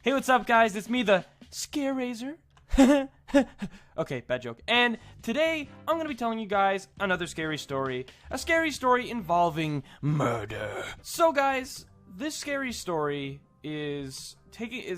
Hey, what's up, guys? It's me, the Scare Raiser. Okay, bad joke. And today, I'm gonna be telling you guys another scary story. A scary story involving murder. So, guys, this scary story is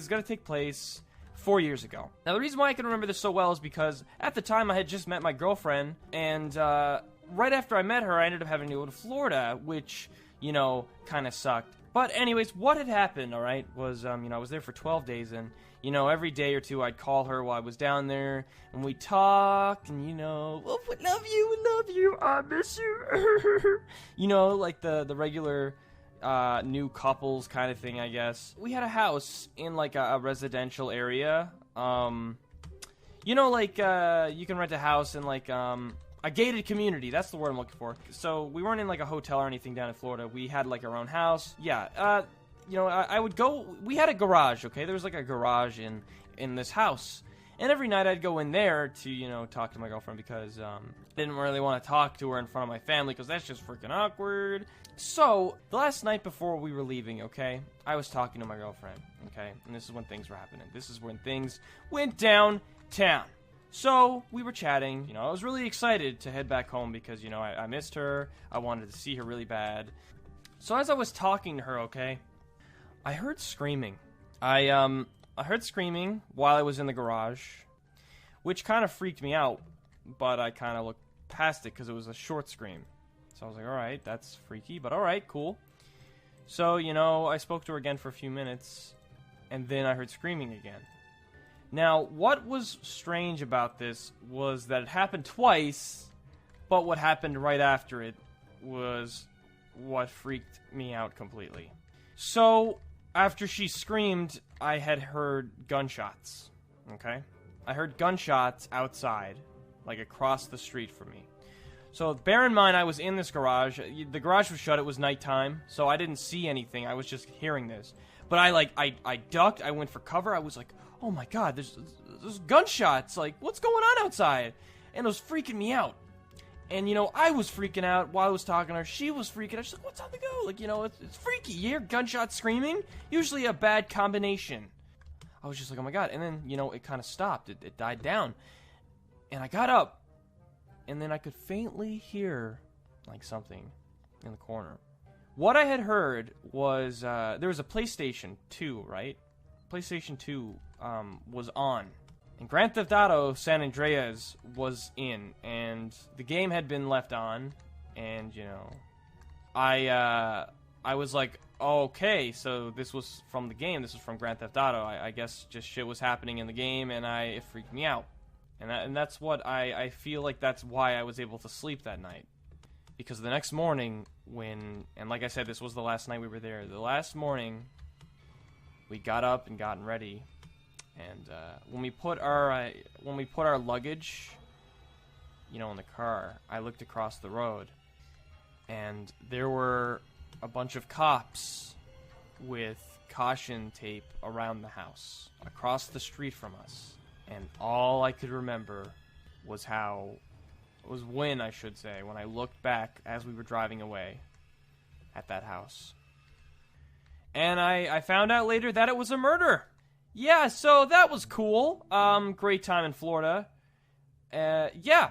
gonna take place 4 years ago. Now, the reason why I can remember this so well is because at the time I had just met my girlfriend, and right after I met her, I ended up having to go to Florida, which, you know, kind of sucked. But anyways, what had happened, alright, was, I was there for 12 days, and, every day or two I'd call her while I was down there, and we'd talk, and, oh, I love you, I miss you, like the regular, new couples kind of thing, I guess. We had a house in, like, a residential area, you can rent a house in, like, a gated community, that's the word I'm looking for. So, we weren't in, like, a hotel or anything down in Florida. We had, like, our own house. Yeah, I would go... We had a garage, okay? There was, like, a garage in this house. And every night I'd go in there to, talk to my girlfriend because, I didn't really want to talk to her in front of my family because that's just freaking awkward. So, the last night before we were leaving, okay, I was talking to my girlfriend, okay? And this is when things were happening. This is when things went downtown. So, we were chatting, I was really excited to head back home because, I missed her, I wanted to see her really bad. So as I was talking to her, okay, I heard screaming. I heard screaming while I was in the garage, which kind of freaked me out, but I kind of looked past it because it was a short scream. So I was like, alright, that's freaky, but alright, cool. So, I spoke to her again for a few minutes, and then I heard screaming again. Now, what was strange about this was that it happened twice, but what happened right after it was what freaked me out completely. So, after she screamed, I had heard gunshots, okay? I heard gunshots outside, like across the street from me. So, bear in mind, I was in this garage. The garage was shut, it was nighttime, so I didn't see anything, I was just hearing this. But I ducked, I went for cover, I was like, oh my god, there's gunshots, like, what's going on outside? And it was freaking me out. And, I was freaking out while I was talking to her, she was freaking out, she's like, what's on the go? Like, it's freaky, you hear gunshots screaming? Usually a bad combination. I was just like, oh my god, and then, it kind of stopped, it died down. And I got up, and then I could faintly hear, like, something in the corner. What I had heard was, there was a PlayStation 2, right? PlayStation 2 was on. And Grand Theft Auto San Andreas was in. And the game had been left on. And, I was like, oh, okay, so this was from the game. This was from Grand Theft Auto. I guess just shit was happening in the game, and it freaked me out. And that's what I feel like that's why I was able to sleep that night. Because the next morning, and like I said, this was the last night we were there. The last morning, we got up and gotten ready, and when we put our luggage, in the car, I looked across the road, and there were a bunch of cops with caution tape around the house, across the street from us, and all I could remember was when I looked back as we were driving away at that house. And I found out later that it was a murder. Yeah, so that was cool. Great time in Florida. Yeah.